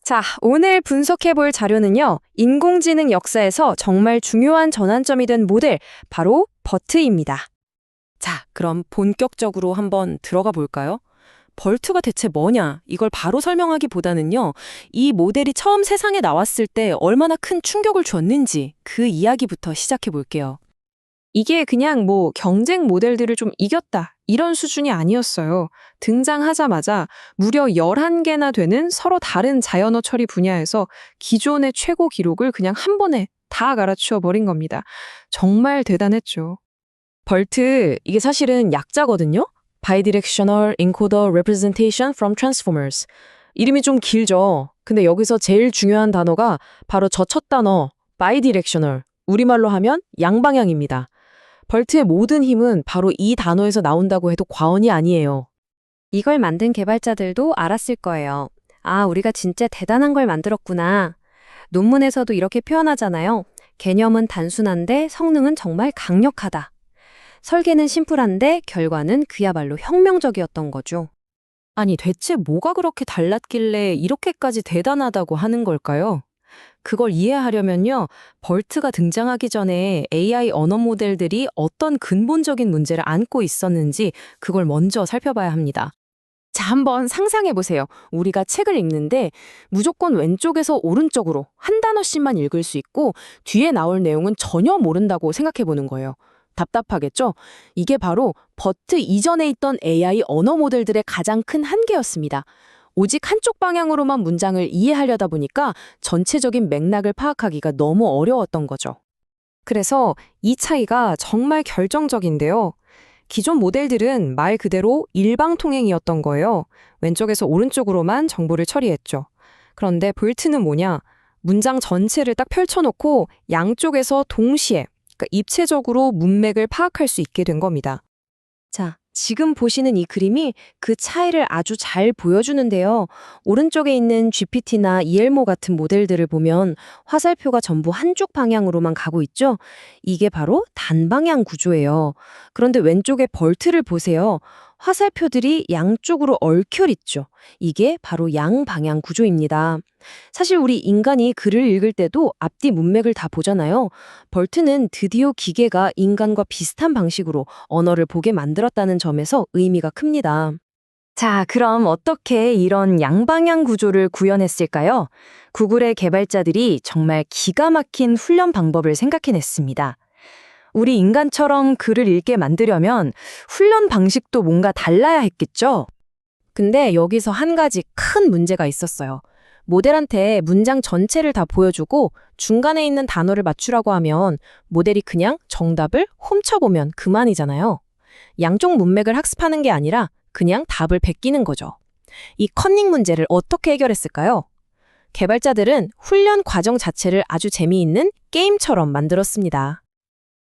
자, 오늘 분석해볼 자료는요, 인공지능 역사에서 정말 중요한 전환점이 된 모델, 바로 버트입니다. 자, 그럼 본격적으로 한번 들어가 볼까요? 벌트가 대체 뭐냐? 이걸 바로 설명하기보다는요, 이 모델이 처음 세상에 나왔을 때 얼마나 큰 충격을 줬는지 그 이야기부터 시작해 볼게요. 이게 그냥 경쟁 모델들을 좀 이겼다, 이런 수준이 아니었어요. 등장하자마자 무려 11개나 되는 서로 다른 자연어 처리 분야에서 기존의 최고 기록을 그냥 한 번에 다 갈아치워 버린 겁니다. 정말 대단했죠. 벌트, 이게 사실은 약자거든요? Bidirectional Encoder Representation from Transformers. 이름이 좀 길죠? 근데 여기서 제일 중요한 단어가 바로 저 첫 단어, Bidirectional. 우리말로 하면 양방향입니다. 벌트의 모든 힘은 바로 이 단어에서 나온다고 해도 과언이 아니에요. 이걸 만든 개발자들도 알았을 거예요. 아, 우리가 진짜 대단한 걸 만들었구나. 논문에서도 이렇게 표현하잖아요. 개념은 단순한데 성능은 정말 강력하다. 설계는 심플한데 결과는 그야말로 혁명적이었던 거죠. 아니, 대체 뭐가 그렇게 달랐길래 이렇게까지 대단하다고 하는 걸까요? 그걸 이해하려면요, 벌트가 등장하기 전에 AI 언어 모델들이 어떤 근본적인 문제를 안고 있었는지 그걸 먼저 살펴봐야 합니다. 자, 한번 상상해 보세요. 우리가 책을 읽는데 무조건 왼쪽에서 오른쪽으로 한 단어씩만 읽을 수 있고 뒤에 나올 내용은 전혀 모른다고 생각해 보는 거예요. 답답하겠죠? 이게 바로 버트 이전에 있던 AI 언어 모델들의 가장 큰 한계였습니다. 오직 한쪽 방향으로만 문장을 이해하려다 보니까 전체적인 맥락을 파악하기가 너무 어려웠던 거죠. 그래서 이 차이가 정말 결정적인데요. 기존 모델들은 말 그대로 일방통행이었던 거예요. 왼쪽에서 오른쪽으로만 정보를 처리했죠. 그런데 벌트는 뭐냐? 문장 전체를 딱 펼쳐놓고 양쪽에서 동시에, 그러니까 입체적으로 문맥을 파악할 수 있게 된 겁니다. 자, 지금 보시는 이 그림이 그 차이를 아주 잘 보여주는데요. 오른쪽에 있는 GPT나 이엘모 같은 모델들을 보면 화살표가 전부 한쪽 방향으로만 가고 있죠? 이게 바로 단방향 구조예요. 그런데 왼쪽에 벌트를 보세요. 화살표들이 양쪽으로 얽혀 있죠. 이게 바로 양방향 구조입니다. 사실 우리 인간이 글을 읽을 때도 앞뒤 문맥을 다 보잖아요. 벌트는 드디어 기계가 인간과 비슷한 방식으로 언어를 보게 만들었다는 점에서 의미가 큽니다. 자, 그럼 어떻게 이런 양방향 구조를 구현했을까요? 구글의 개발자들이 정말 기가 막힌 훈련 방법을 생각해냈습니다. 우리 인간처럼 글을 읽게 만들려면 훈련 방식도 뭔가 달라야 했겠죠? 근데 여기서 한 가지 큰 문제가 있었어요. 모델한테 문장 전체를 다 보여주고 중간에 있는 단어를 맞추라고 하면 모델이 그냥 정답을 훔쳐보면 그만이잖아요. 양쪽 문맥을 학습하는 게 아니라 그냥 답을 베끼는 거죠. 이 커닝 문제를 어떻게 해결했을까요? 개발자들은 훈련 과정 자체를 아주 재미있는 게임처럼 만들었습니다.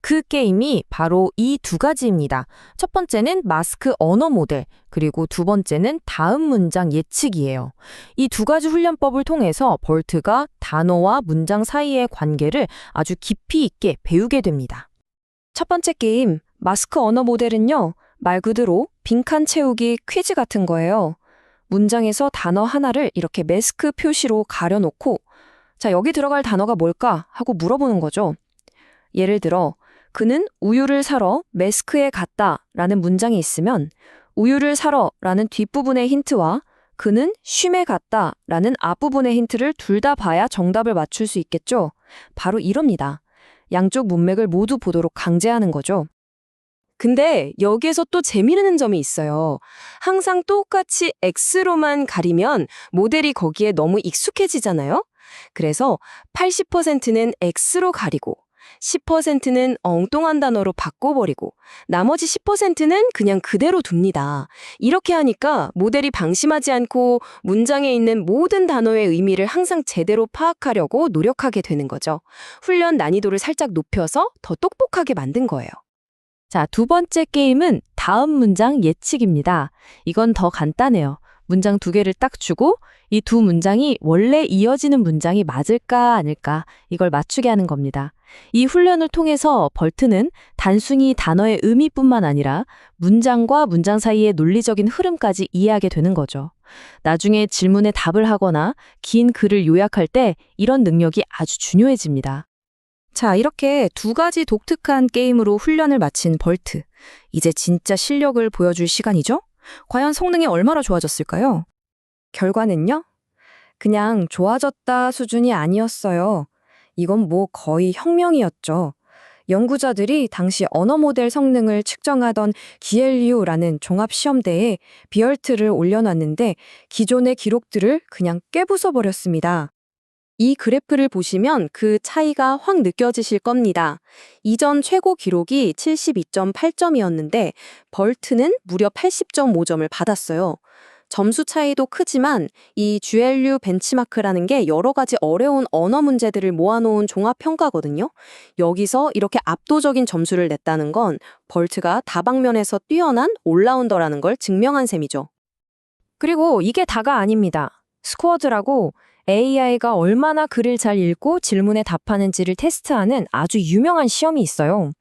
그 게임이 바로 이 두 가지입니다. 첫 번째는 마스크 언어 모델, 그리고 두 번째는 다음 문장 예측이에요. 이 두 가지 훈련법을 통해서 벌트가 단어와 문장 사이의 관계를 아주 깊이 있게 배우게 됩니다. 첫 번째 게임, 마스크 언어 모델은요, 말 그대로 빈칸 채우기 퀴즈 같은 거예요. 문장에서 단어 하나를 이렇게 마스크 표시로 가려놓고, 자, 여기 들어갈 단어가 뭘까? 하고 물어보는 거죠. 예를 들어, 그는 우유를 사러 매스크에 갔다 라는 문장이 있으면 우유를 사러 라는 뒷부분의 힌트와 그는 쉼에 갔다 라는 앞부분의 힌트를 둘 다 봐야 정답을 맞출 수 있겠죠? 바로 이럽니다. 양쪽 문맥을 모두 보도록 강제하는 거죠. 근데 여기에서 또 재미있는 점이 있어요. 항상 똑같이 X로만 가리면 모델이 거기에 너무 익숙해지잖아요? 그래서 80%는 X로 가리고 10%는 엉뚱한 단어로 바꿔버리고 나머지 10%는 그냥 그대로 둡니다. 이렇게 하니까 모델이 방심하지 않고 문장에 있는 모든 단어의 의미를 항상 제대로 파악하려고 노력하게 되는 거죠. 훈련 난이도를 살짝 높여서 더 똑똑하게 만든 거예요. 자, 두 번째 게임은 다음 문장 예측입니다. 이건 더 간단해요. 문장 두 개를 딱 주고 이 두 문장이 원래 이어지는 문장이 맞을까 아닐까 이걸 맞추게 하는 겁니다. 이 훈련을 통해서 벌트는 단순히 단어의 의미뿐만 아니라 문장과 문장 사이의 논리적인 흐름까지 이해하게 되는 거죠. 나중에 질문에 답을 하거나 긴 글을 요약할 때 이런 능력이 아주 중요해집니다. 자, 이렇게 두 가지 독특한 게임으로 훈련을 마친 벌트. 이제 진짜 실력을 보여줄 시간이죠? 과연 성능이 얼마나 좋아졌을까요? 결과는요? 그냥 좋아졌다 수준이 아니었어요. 이건 뭐 거의 혁명이었죠. 연구자들이 당시 언어 모델 성능을 측정하던 GLU라는 종합시험대에 비얼트를 올려놨는데 기존의 기록들을 그냥 깨부숴버렸습니다. 이 그래프를 보시면 그 차이가 확 느껴지실 겁니다. 이전 최고 기록이 72.8점이었는데 벌트는 무려 80.5점을 받았어요. 점수 차이도 크지만 이 GLU 벤치마크라는 게 여러 가지 어려운 언어 문제들을 모아놓은 종합평가거든요. 여기서 이렇게 압도적인 점수를 냈다는 건 벌트가 다방면에서 뛰어난 올라운더라는 걸 증명한 셈이죠. 그리고 이게 다가 아닙니다. 스쿼드라고 AI가 얼마나 글을 잘 읽고 질문에 답하는지를 테스트하는 아주 유명한 시험이 있어요.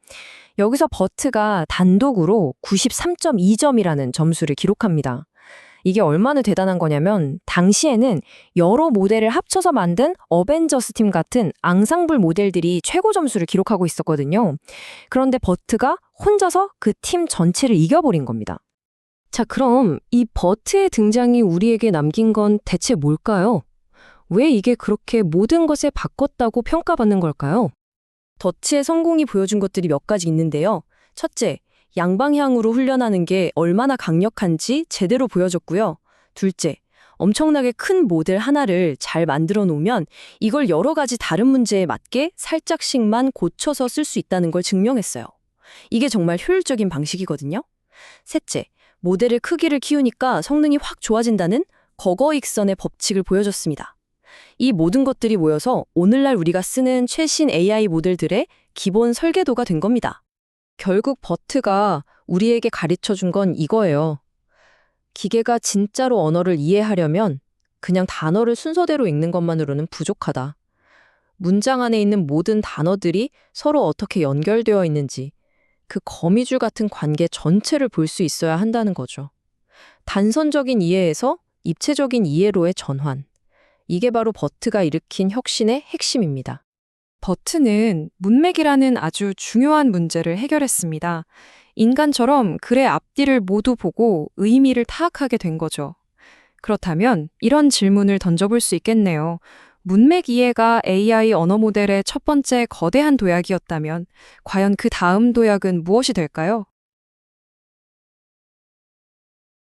여기서 버트가 단독으로 93.2점이라는 점수를 기록합니다. 이게 얼마나 대단한 거냐면 당시에는 여러 모델을 합쳐서 만든 어벤져스 팀 같은 앙상블 모델들이 최고 점수를 기록하고 있었거든요. 그런데 버트가 혼자서 그 팀 전체를 이겨버린 겁니다. 자, 그럼 이 버트의 등장이 우리에게 남긴 건 대체 뭘까요? 왜 이게 그렇게 모든 것에 바꿨다고 평가받는 걸까요? 더치의 성공이 보여준 것들이 몇 가지 있는데요. 첫째, 양방향으로 훈련하는 게 얼마나 강력한지 제대로 보여줬고요. 둘째, 엄청나게 큰 모델 하나를 잘 만들어 놓으면 이걸 여러 가지 다른 문제에 맞게 살짝씩만 고쳐서 쓸 수 있다는 걸 증명했어요. 이게 정말 효율적인 방식이거든요. 셋째, 모델의 크기를 키우니까 성능이 확 좋아진다는 거거익선의 법칙을 보여줬습니다. 이 모든 것들이 모여서 오늘날 우리가 쓰는 최신 AI 모델들의 기본 설계도가 된 겁니다. 결국 버트가 우리에게 가르쳐준 건 이거예요. 기계가 진짜로 언어를 이해하려면 그냥 단어를 순서대로 읽는 것만으로는 부족하다. 문장 안에 있는 모든 단어들이 서로 어떻게 연결되어 있는지, 그 거미줄 같은 관계 전체를 볼 수 있어야 한다는 거죠. 단선적인 이해에서 입체적인 이해로의 전환. 이게 바로 버트가 일으킨 혁신의 핵심입니다. 버트는 문맥이라는 아주 중요한 문제를 해결했습니다. 인간처럼 글의 앞뒤를 모두 보고 의미를 파악하게 된 거죠. 그렇다면 이런 질문을 던져볼 수 있겠네요. 문맥 이해가 AI 언어 모델의 첫 번째 거대한 도약이었다면 과연 그 다음 도약은 무엇이 될까요?